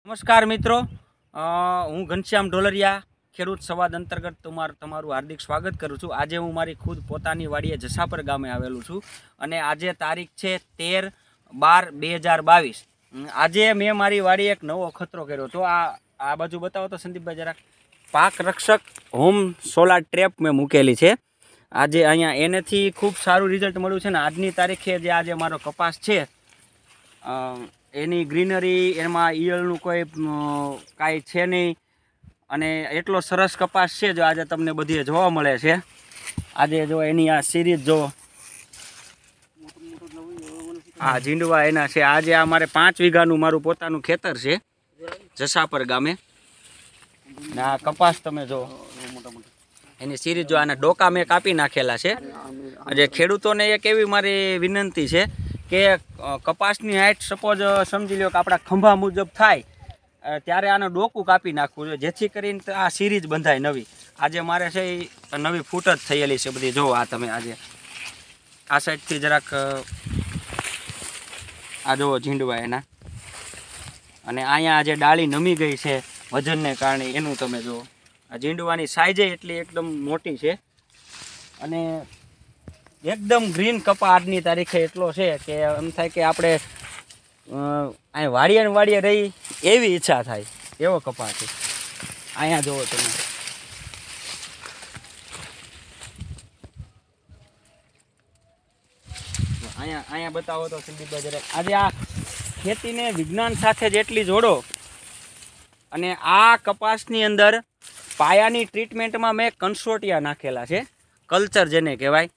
નમસ્કાર મિત્રો, હું ઘનશ્યામ ઢોલરિયા ખેડૂત સંવાદ અંતર્ગત તમારું હાર્દિક સ્વાગત કરું છું। આજે હું મારી ખુદ પોતાની વાડીએ જસાપર ગામે આવેલું છું અને આજે તારીખ છે 13/12/2022। આજે મેં મારી વાડીએ એક નવો અખતરો કર્યો તો આ બાજુ બતાવો તો સંદીપભાઈ જરાક। પાક રક્ષક હોમ સોલાર ટ્રેપ મેં મૂકેલી છે। આજે અહીંયા એનેથી ખૂબ સારું રિઝલ્ટ મળ્યું છે ને આજની તારીખે જે આજે મારો કપાસ છે એની ગ્રીનરી એમાં ઈયળનું કોઈ કાંઈ છે નહીં અને એટલો સરસ કપાસ છે જો આજે તમને બધીએ જોવા મળે છે। આજે જો એની આ સિરીઝ જો આ ઝીંડવા એના છે। આજે આ મારે 5 વીઘાનું મારું પોતાનું ખેતર છે જસાપર ગામે ને આ કપાસ તમે જો એની સિરીઝ જો આના ડોકા મેં કાપી નાખેલા છે। આજે ખેડૂતોને એક એવી મારી વિનંતી છે કે કપાસની હાઈટ સપોઝ સમજી લો કે આપણા ખંભા મુજબ થાય ત્યારે આને ડોકું કાપી નાખવું જોઈએ જેથી કરીને આ સિરીઝ બંધાય નવી। આજે મારે છે એ નવી ફૂટ જ થયેલી છે બધી જો આ તમે આજે આ સાઈડથી જરાક આ જુઓ ઝીંડવા એના અને અહીંયા આજે ડાળી નમી ગઈ છે વજનને કારણે એનું તમે જુઓ। આ ઝીંડવાની સાઈઝ એટલી એકદમ મોટી છે અને એકદમ ગ્રીન કપા આજની તારીખે એટલો છે કે એમ થાય કે આપણે અહીં વાડીએ ને વાડીએ રહી એવી ઈચ્છા થાય એવો કપા છે। અહીંયા જુઓ તમે અહીંયા બતાવો તો સંદીપભાઈ જરાક। આજે આ ખેતીને વિજ્ઞાન સાથે જેટલી જોડો અને આ કપાસની અંદર પાયાની ટ્રીટમેન્ટમાં મેં કન્સોટિયા નાખેલા છે, કલ્ચર જેને કહેવાય।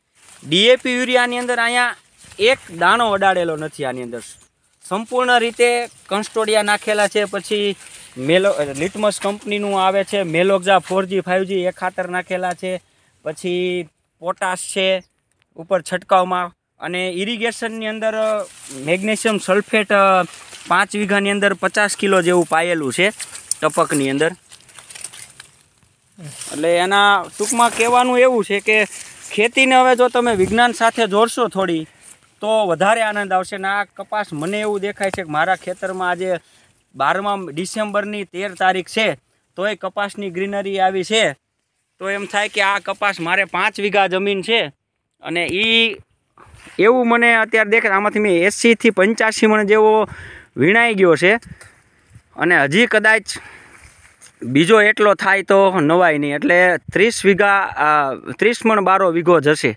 ડીએપી યુરિયાની અંદર અહીંયા એક દાણો અડાડેલો નથી, આની અંદર સંપૂર્ણ રીતે કન્સ્ટોડિયા નાખેલા છે। પછી લિટમસ કંપનીનું આવે છે મેલોક્ઝા 4G 5G એ ખાતર નાખેલા છે। પછી પોટાશ છે ઉપર છંટકાવમાં અને ઇરિગેશનની અંદર મેગ્નેશિયમ સલ્ફેટ 5 વીઘાની અંદર 50 કિલો જેવું પાયેલું છે ટપકની અંદર। એટલે એના ટૂંકમાં કહેવાનું એવું છે કે ખેતીને હવે જો તમે વિજ્ઞાન સાથે જોડશો થોડી તો વધારે આનંદ આવશે। ને આ કપાસ મને એવું દેખાય છે કે મારા ખેતરમાં આજે 12 ડિસેમ્બરની 13 તારીખ છે તો એ કપાસની ગ્રીનરી આવી છે તો એમ થાય કે આ કપાસ મારે 5 વીઘા જમીન છે અને એ એવું મને અત્યારે દેખાય। આમાંથી મેં 80 થી 85 મણ જેવો વીણાઈ ગયો છે અને હજી કદાચ બીજો એટલો થાય તો નવાય નહીં, એટલે 30 મણ 12 વીઘો જશે।